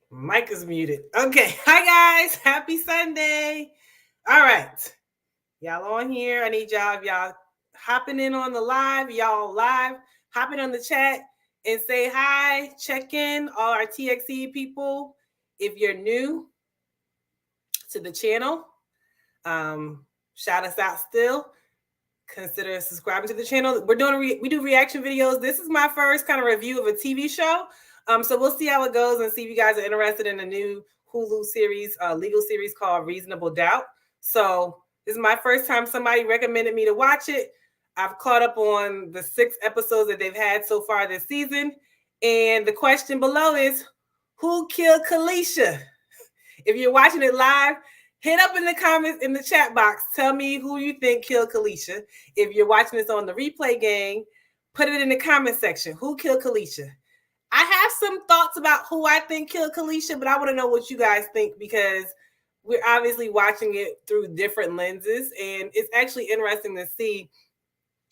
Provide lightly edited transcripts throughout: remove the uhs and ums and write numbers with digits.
Mic is muted. Okay. Hi, guys. Happy Sunday. All right. Y'all on here. I need y'all, if y'all hopping in on the live, y'all live, hopping on the chat and say hi. Check in all our TXE people. If you're new to the channel, shout us out still. Consider subscribing to the channel. We're doing we do reaction videos. This is my first kind of review of a TV show. So we'll see how it goes and see if you guys are interested in a new Hulu series, legal series called Reasonable Doubt. So this is my first time somebody recommended me to watch it. I've caught up on the 6 episodes that they've had so far this season. And the question below is, who killed Kaleesha? If you're watching it live, hit up in the comments in the chat box. Tell me who you think killed Kaleesha. If you're watching this on the replay gang, put it in the comment section. Who killed Kaleesha? I have some thoughts about who I think killed Kaleesha, but I want to know what you guys think because we're obviously watching it through different lenses, and it's actually interesting to see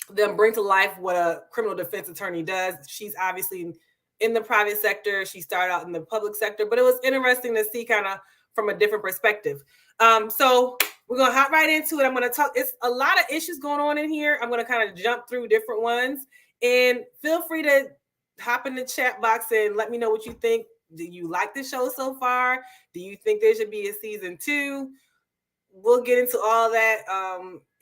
them bring to life what a criminal defense attorney does. She's obviously in the private sector. She started out in the public sector, but it was interesting to see kind of from a different perspective. So we're going to hop right into it. I'm going to talk. It's a lot of issues going on in here. I'm going to kind of jump through different ones, and feel free to hop in the chat box and let me know what you think. Do you like the show so far? Do you think there should be a season 2? We'll get into all that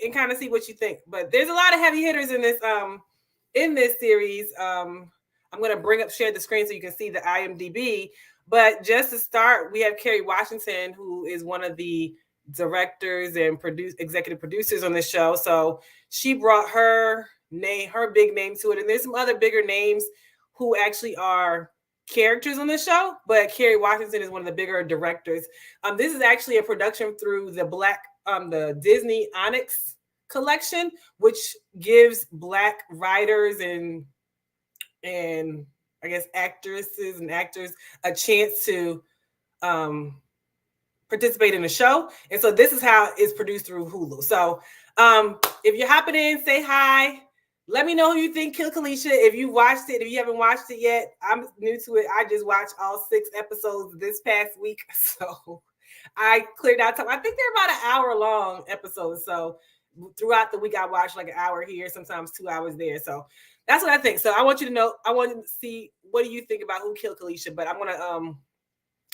and kind of see what you think. But there's a lot of heavy hitters in this series. I'm going to share the screen so you can see the IMDb. But just to start, we have Kerry Washington, who is one of the directors and executive producers on this show. So she brought her big name to it. And there's some other bigger names who actually are characters on the show, but Kerry Washington is one of the bigger directors. This is actually a production through the Disney Onyx collection, which gives Black writers and I guess actresses and actors a chance to participate in the show. And so this is how it's produced through Hulu. So if you're hopping in, say hi. Let me know who you think killed Kaleesha. If you watched it, if you haven't watched it yet, I'm new to it. I just watched all 6 episodes this past week. So I cleared out time. I think they're about an hour long episodes. So throughout the week, I watched like an hour here, sometimes 2 hours there. So that's what I think. So I want you to know, I want to see, what do you think about who killed Kaleesha? But I'm going to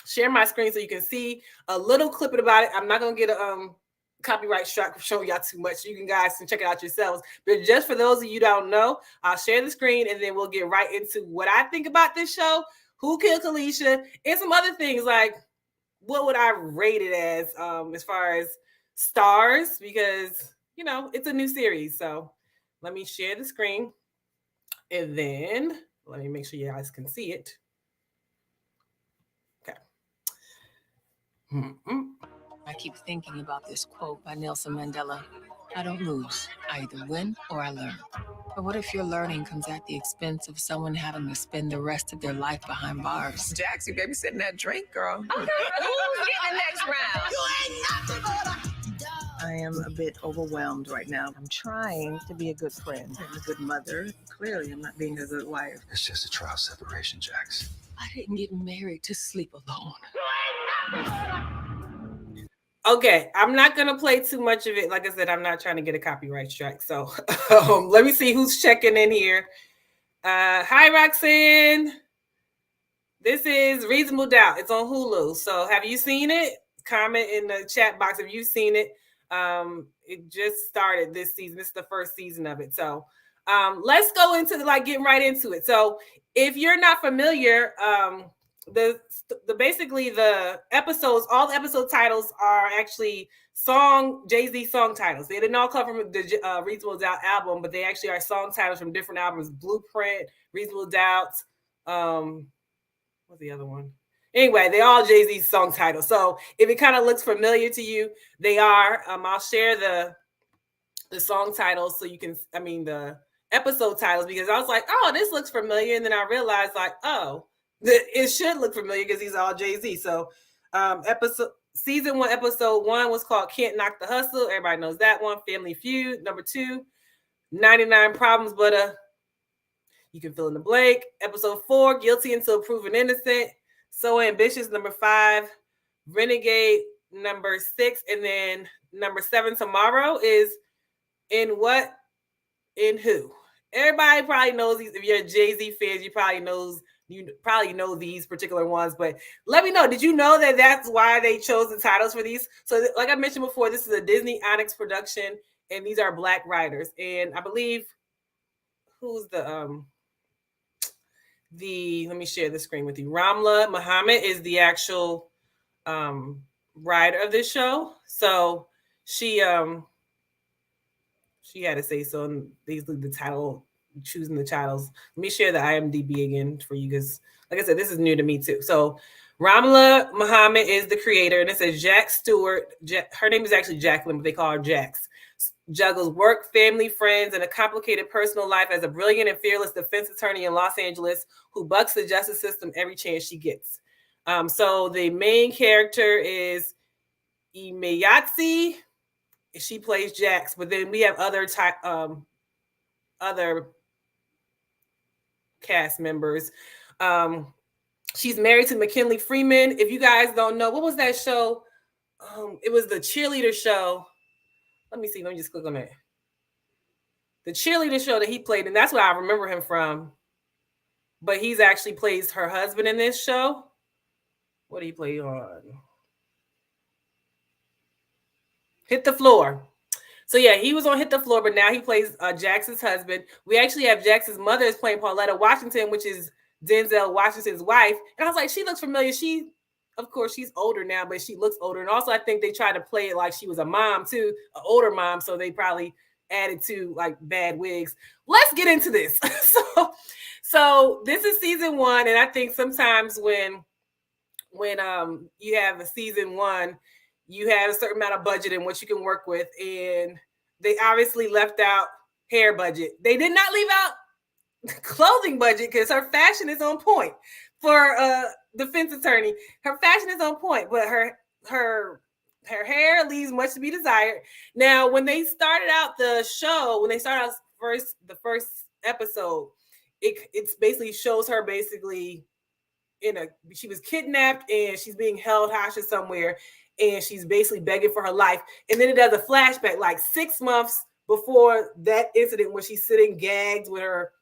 share my screen so you can see a little clip about it. I'm not going to get a copyright strike for showing y'all too much. You guys can check it out yourselves. But just for those of you who don't know, I'll share the screen and then we'll get right into what I think about this show, who killed Kaleesha, and some other things like what would I rate it as far as stars, because, you know, it's a new series. So let me share the screen and then let me make sure you guys can see it. Okay. I keep thinking about this quote by Nelson Mandela. I don't lose. I either win or I learn. But what if your learning comes at the expense of someone having to spend the rest of their life behind bars? Jax, you babysitting that drink, girl. Okay, who's getting the next round? You ain't nothing but I am a bit overwhelmed right now. I'm trying to be a good friend and a good mother. Clearly, I'm not being a good wife. It's just a trial separation, Jax. I didn't get married to sleep alone. Okay, I'm not going to play too much of it. Like I said, I'm not trying to get a copyright strike. So let me see who's checking in here. Hi, Roxanne. This is Reasonable Doubt. It's on Hulu. So have you seen it? Comment in the chat box if you've seen it. It just started this season. This is the first season of it. So let's go into getting right into it. So if you're not familiar, basically the episodes, all the episode titles are actually Jay-Z song titles. They didn't all come from the Reasonable Doubt album, but they actually are song titles from different albums. Blueprint, Reasonable Doubt, what's the other one? Anyway, they all Jay-Z song titles. So if it kind of looks familiar to you, they are. I'll share the song titles so you can, the episode titles, because I was like, oh, this looks familiar. And then I realized it should look familiar because these are all Jay-Z. So season 1, episode 1 was called Can't Knock the Hustle. Everybody knows that one. Family Feud. Number 2, 99 Problems, but you can fill in the blank. Episode 4, Guilty Until Proven Innocent. So Ambitious, number 5. Renegade, number 6. And then number 7, Tomorrow, is In What, In Who. Everybody probably knows these. If you're a Jay-Z fan, you probably know these particular ones. But let me know, did you know that that's why they chose the titles for these? So like I mentioned before, this is a Disney Onyx production, and these are Black writers. And I believe, who's the let me share the screen with you. Raamla Mohamed is the actual writer of this show. So she had to say so, and these the title, choosing the titles. Let me share the IMDb again for you, because like I said, this is new to me too. So Raamla Mohamed is the creator, and it says Jax Stewart. Her name is actually Jacqueline, but they call her Jax. Juggles work, family, friends, and a complicated personal life as a brilliant and fearless defense attorney in Los Angeles who bucks the justice system every chance she gets. So the main character is Emayatzy. She plays Jax, but then we have other cast members. She's married to McKinley Freeman. If you guys don't know, what was that show? It was the cheerleader show. Let me see. Let me just click on that. The cheerleader show that he played, and that's where I remember him from. But he's actually plays her husband in this show. What did he play on? Hit the Floor. So yeah, he was on Hit the Floor, but now he plays Jax's husband. We actually have Jax's mother is playing Pauletta Washington, which is Denzel Washington's wife. And I was like, she looks familiar. Of course, she's older now, but she looks older. And also, I think they tried to play it like she was a mom too, an older mom. So they probably added to like bad wigs. Let's get into this. So this is season 1, and I think sometimes when you have a season 1, you have a certain amount of budget and what you can work with, and they obviously left out hair budget. They did not leave out clothing budget, because her fashion is on point for a defense attorney. Her fashion is on point, but her hair leaves much to be desired. Now, when they started out the show, when they started out the first episode, it basically shows her basically she was kidnapped and she's being held hostage somewhere, and she's basically begging for her life. And then it does a flashback like 6 months before that incident, when she's sitting gagged with her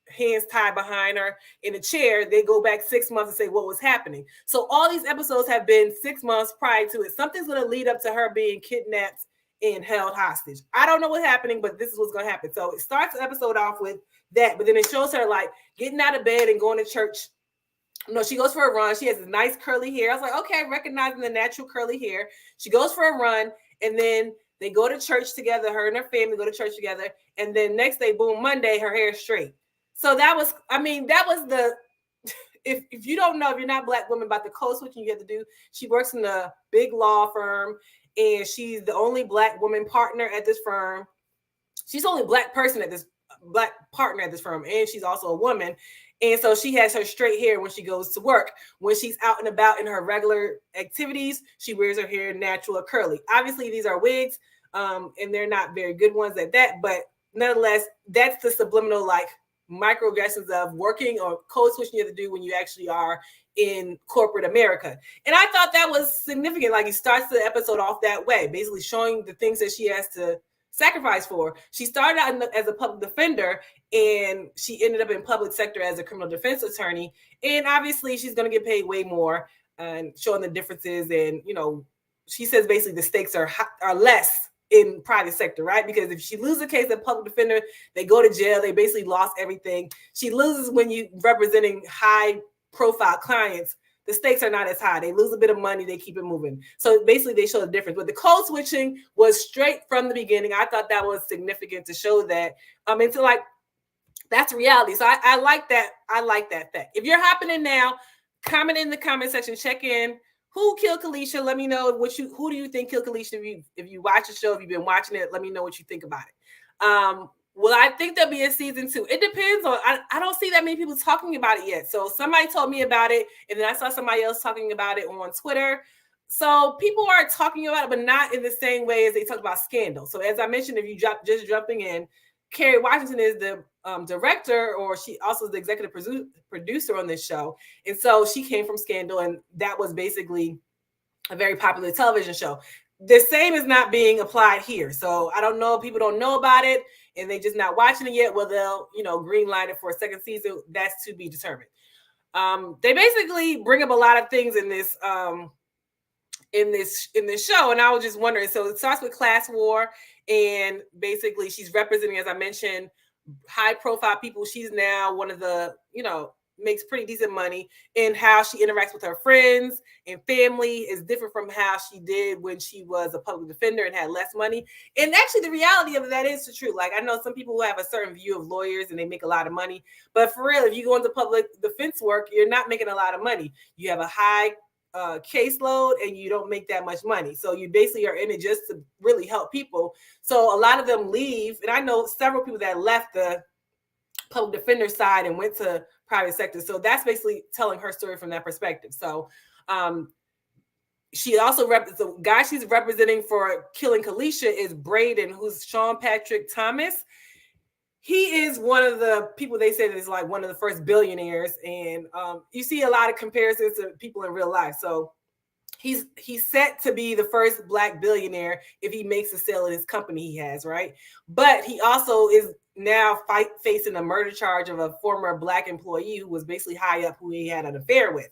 hands tied behind her in a chair. They go back 6 months and say what was happening. So all these episodes have been 6 months prior to it. Something's going to lead up to her being kidnapped and held hostage. I don't know what's happening, but this is what's going to happen. So it starts the episode off with that, but then it shows her like getting out of bed and going to church. No, she goes for a run. She has this nice curly hair. I was like, okay, recognizing the natural curly hair. She goes for a run, and then they go to church together. Her and her family go to church together. And then next day, boom, Monday, her hair is straight. So that was the, if you don't know, if you're not Black woman, about the code switching you have to do. She works in a big law firm, and she's the only Black woman partner at this firm. She's the only Black person at this Black partner at this firm, and she's also a woman. And so she has her straight hair when she goes to work. When she's out and about in her regular activities, she wears her hair natural or curly. Obviously, these are wigs, and they're not very good ones at that. But nonetheless, that's the subliminal, like, microaggressions of working or code switching you have to do when you actually are in corporate America. And I thought that was significant. Like, he starts the episode off that way, basically showing the things that she has to sacrifice for. She started out as a public defender, and she ended up in public sector as a criminal defense attorney. And obviously she's going to get paid way more, and showing the differences. And, she says basically the stakes are less in private sector, right? Because if she loses a case as public defender, they go to jail. They basically lost everything. She loses when you representing high profile clients. The stakes are not as high. They lose a bit of money. They keep it moving. So basically they show the difference. But the code switching was straight from the beginning. I thought that was significant to show that. Into like, that's reality. So I like that. I like that fact. If you're happening now, comment in the comment section, check in. Who killed Kaleesha? Let me know who do you think killed Kaleesha? If you watch the show, if you've been watching it, let me know what you think about it. Well, I think there'll be a season 2. It depends on, I don't see that many people talking about it yet. So somebody told me about it, and then I saw somebody else talking about it on Twitter. So people are talking about it, but not in the same way as they talk about Scandal. So as I mentioned, if you jumping in, Kerry Washington is the director, or she also is the executive producer on this show. And so she came from Scandal, and that was basically a very popular television show. The same is not being applied here. So I don't know, people don't know about it and they just not watching it yet. Well, they'll, green light it for a second season. That's to be determined. They basically bring up a lot of things in this show, and I was just wondering. So it starts with class war, and basically she's representing, as I mentioned, high profile people. She's now one of the, makes pretty decent money, and how she interacts with her friends and family is different from how she did when she was a public defender and had less money. And actually the reality of that is the truth. Like, I know some people who have a certain view of lawyers and they make a lot of money, but for real, if you go into public defense work, you're not making a lot of money. You have a high caseload and you don't make that much money. So you basically are in it just to really help people. So a lot of them leave, and I know several people that left the public defender side and went to private sector. So that's basically telling her story from that perspective. So she also the guy she's representing for killing Kaleesha is Braden, who's Sean Patrick Thomas. He is one of the people they say that is like one of the first billionaires, and you see a lot of comparisons to people in real life. So he's set to be the first Black billionaire if he makes a sale of his company he has, right? But he also is now facing a murder charge of a former Black employee who was basically high up, who he had an affair with.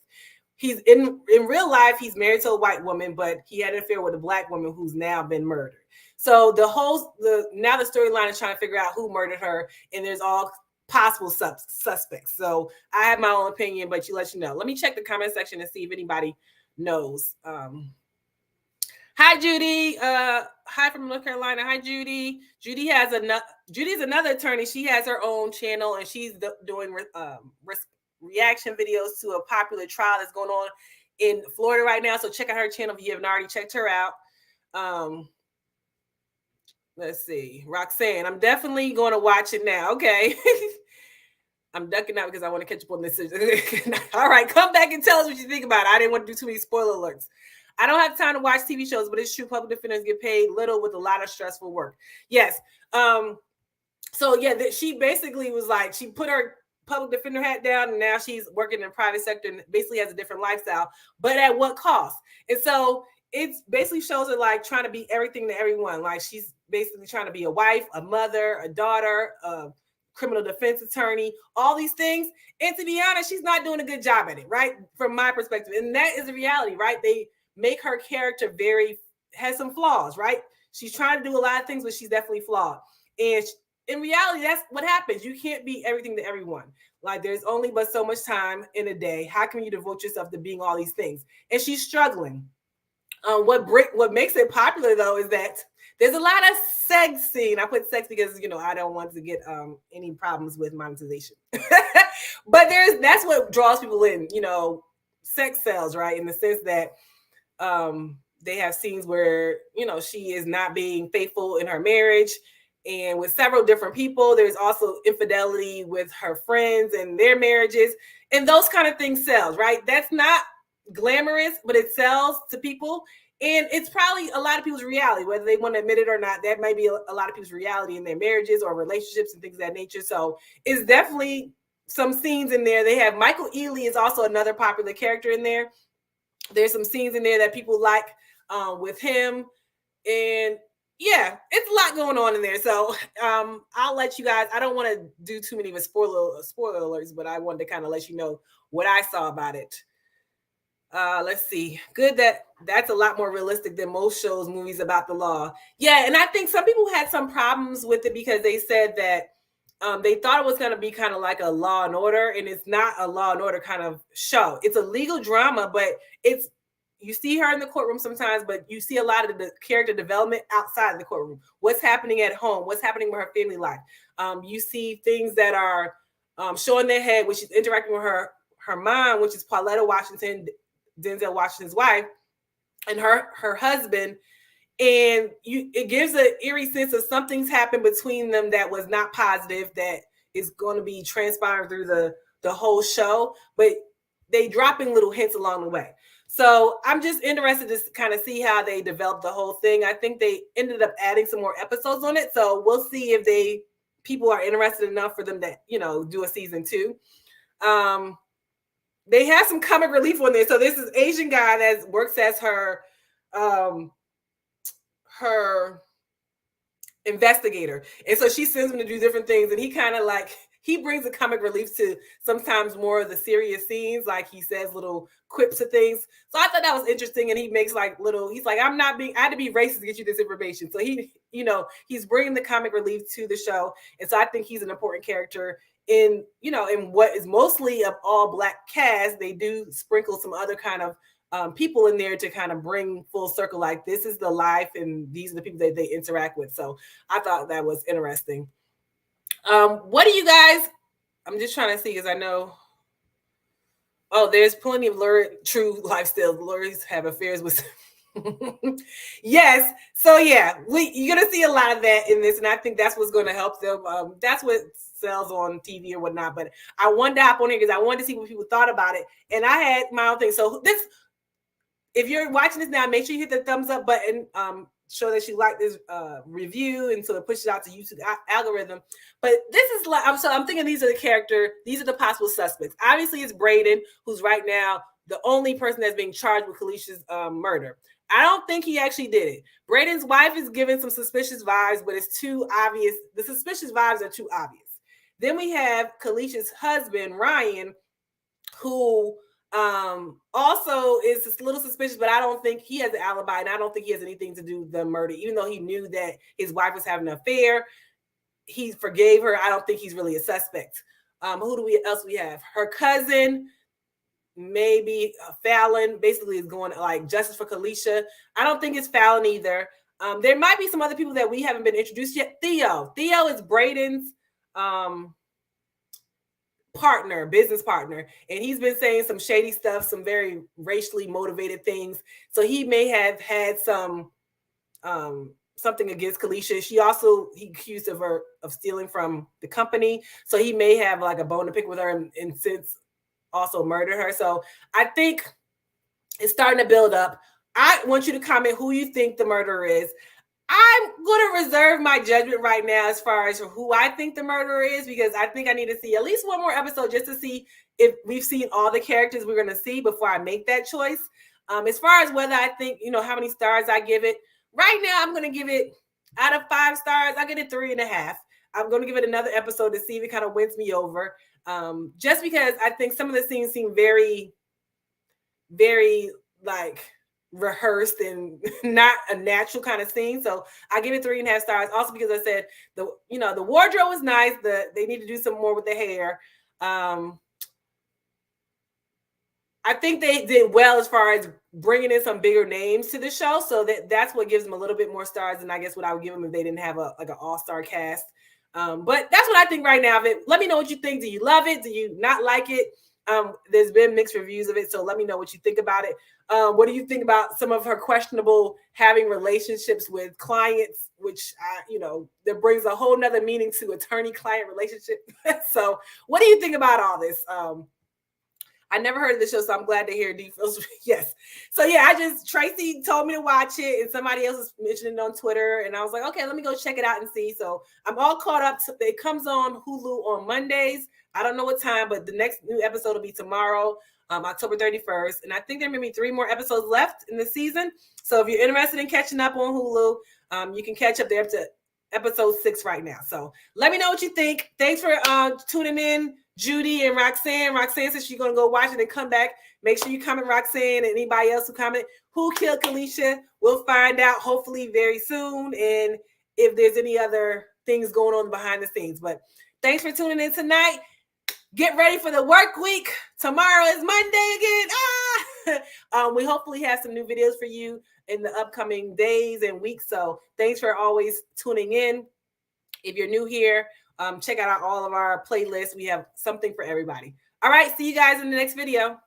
He's in real life, he's married to a white woman, but he had an affair with a Black woman who's now been murdered. So the storyline is trying to figure out who murdered her, and there's all possible suspects. So I have my own opinion, but let you know. Let me check the comment section and see if anybody knows. Hi, Judy. Hi from North Carolina. Hi, Judy. Judy's another attorney. She has her own channel, and she's doing reaction videos to a popular trial that's going on in Florida right now. So check out her channel if you haven't already checked her out. Let's see. Roxanne, I'm definitely going to watch it now. Okay. I'm ducking out because I want to catch up on this. All right, come back and tell us what you think about it. I didn't want to do too many spoiler alerts. I don't have time to watch TV shows, but it's true. Public defenders get paid little with a lot of stressful work. Yes. So yeah, she basically was like, she put her public defender hat down, and now she's working in the private sector and basically has a different lifestyle, but at what cost? And so it's basically shows her like trying to be everything to everyone. Like, she's basically trying to be a wife, a mother, a daughter, a criminal defense attorney, all these things. And to be honest, she's not doing a good job at it, right? From my perspective. And that is the reality, right? They make her character has some flaws, right? She's trying to do a lot of things, but she's definitely flawed. And in reality, that's what happens. You can't be everything to everyone. Like, there's only but so much time in a day. How can you devote yourself to being all these things? And she's struggling. What makes it popular, though, is that there's a lot of sex scene. I put sex because, I don't want to get any problems with monetization. But that's what draws people in, sex sells, right? In the sense that they have scenes where, she is not being faithful in her marriage and with several different people. There's also infidelity with her friends and their marriages, and those kind of things sells, right? That's not glamorous, but it sells to people. And it's probably a lot of people's reality, whether they want to admit it or not. That might be a lot of people's reality in their marriages or relationships and things of that nature. So it's definitely some scenes in there. They have Michael Ealy is also another popular character in there. There's some scenes in there that people like with him. And yeah, it's a lot going on in there. So I'll let you guys, I don't want to do too many of spoiler alerts, but I wanted to kind of let you know what I saw about it. Let's see. Good, that's a lot more realistic than most shows, movies about the law. Yeah, and I think some people had some problems with it because they said that they thought it was going to be kind of like a Law and Order, and it's not a Law and Order kind of show. It's a legal drama, but you see her in the courtroom sometimes, but you see a lot of the character development outside of the courtroom. What's happening at home? What's happening with her family life? You see things that are showing their head, which is interacting with her mom, which is Pauletta Washington, Denzel Washington's wife, and her husband. And it gives an eerie sense of something's happened between them that was not positive, that is going to be transpiring through the whole show, but they dropping little hints along the way. So I'm just interested to kind of see how they develop the whole thing. I think they ended up adding some more episodes on it. So we'll see if they people are interested enough for them to, do a season 2. They have some comic relief on there. So this is Asian guy that works as her investigator. And so she sends him to do different things. And he kind of he brings a comic relief to sometimes more of the serious scenes. Like he says little quips of things. So I thought that was interesting. And he makes he's like, I had to be racist to get you this information. So he's bringing the comic relief to the show. And so I think he's an important character in what is mostly of all Black cast. They do sprinkle some other kind of people in there to kind of bring full circle, like this is the life and these are the people that they interact with. So I thought that was interesting. What do you guys, I'm just trying to see, because I know, there's plenty of lurid true lifestyle. Lurries have affairs with yes. So yeah, you're gonna see a lot of that in this, and I think that's what's going to help them. That's what sells on TV or whatnot. But I wanted to hop on here because I wanted to see what people thought about it, and I had my own thing. So if you're watching this now, make sure you hit the thumbs up button. Show that you like this review, and so it pushes out to YouTube algorithm. But this is I'm thinking these are the possible suspects. Obviously, it's Braden, who's right now the only person that's being charged with Kaleesha's murder. I don't think he actually did it. Braden's wife is giving some suspicious vibes, but it's too obvious. The suspicious vibes are too obvious. Then we have Kaleesha's husband, Ryan, who also is a little suspicious, but I don't think he has an alibi, and I don't think he has anything to do with the murder. Even though he knew that his wife was having an affair, he forgave her. I don't think he's really a suspect. Who else we have? Her cousin, maybe Fallon, basically is going like justice for Kaleesha. I don't think it's Fallon either. There might be some other people that we haven't been introduced yet. Theo is Braden's business partner, and he's been saying some shady stuff, some very racially motivated things. So he may have had some something against Kaleesha. He accused of her of stealing from the company, so he may have like a bone to pick with her, and since also murdered her. So I think it's starting to build up. I want you to comment who you think the murderer is. I'm going to reserve my judgment right now as far as who I think the murderer is, because I think I need to see at least one more episode just to see if we've seen all the characters we're going to see before I make that choice. As far as whether I think, how many stars I give it, right now I'm going to give it, out of 5 stars, I give it 3.5. I'm going to give it another episode to see if it kind of wins me over. Just because I think some of the scenes seem very, very rehearsed and not a natural kind of scene. So I give it 3.5 stars. Also because I said the wardrobe was nice. They need to do some more with the hair. I think they did well as far as bringing in some bigger names to the show. So that's what gives them a little bit more stars than I guess what I would give them if they didn't have an all-star cast. But that's what I think right now of it. Let me know what you think. Do you love it? Do you not like it? There's been mixed reviews of it, so let me know what you think about it. What do you think about some of her questionable having relationships with clients, which that brings a whole nother meaning to attorney-client relationship. So what do you think about all this? I never heard of the show, so I'm glad to hear details. Yes. So yeah, Tracy told me to watch it, and somebody else was mentioning it on Twitter, and I was like, okay, let me go check it out and see. So I'm all caught up. It comes on Hulu on Mondays. I don't know what time, but the next new episode will be tomorrow, October 31st. And I think there may be 3 more episodes left in the season. So if you're interested in catching up on Hulu, you can catch up there up to episode 6 right now. So let me know what you think. Thanks for tuning in, Judy and Roxanne. Roxanne says she's going to go watch it and come back. Make sure you comment, Roxanne, and anybody else who comment who killed Kaleesha. We'll find out hopefully very soon. And if there's any other things going on behind the scenes. But thanks for tuning in tonight. Get ready for the work week. Tomorrow is Monday again. We hopefully have some new videos for you in the upcoming days and weeks. So thanks for always tuning in. If you're new here, check out all of our playlists. We have something for everybody. All right. See you guys in the next video.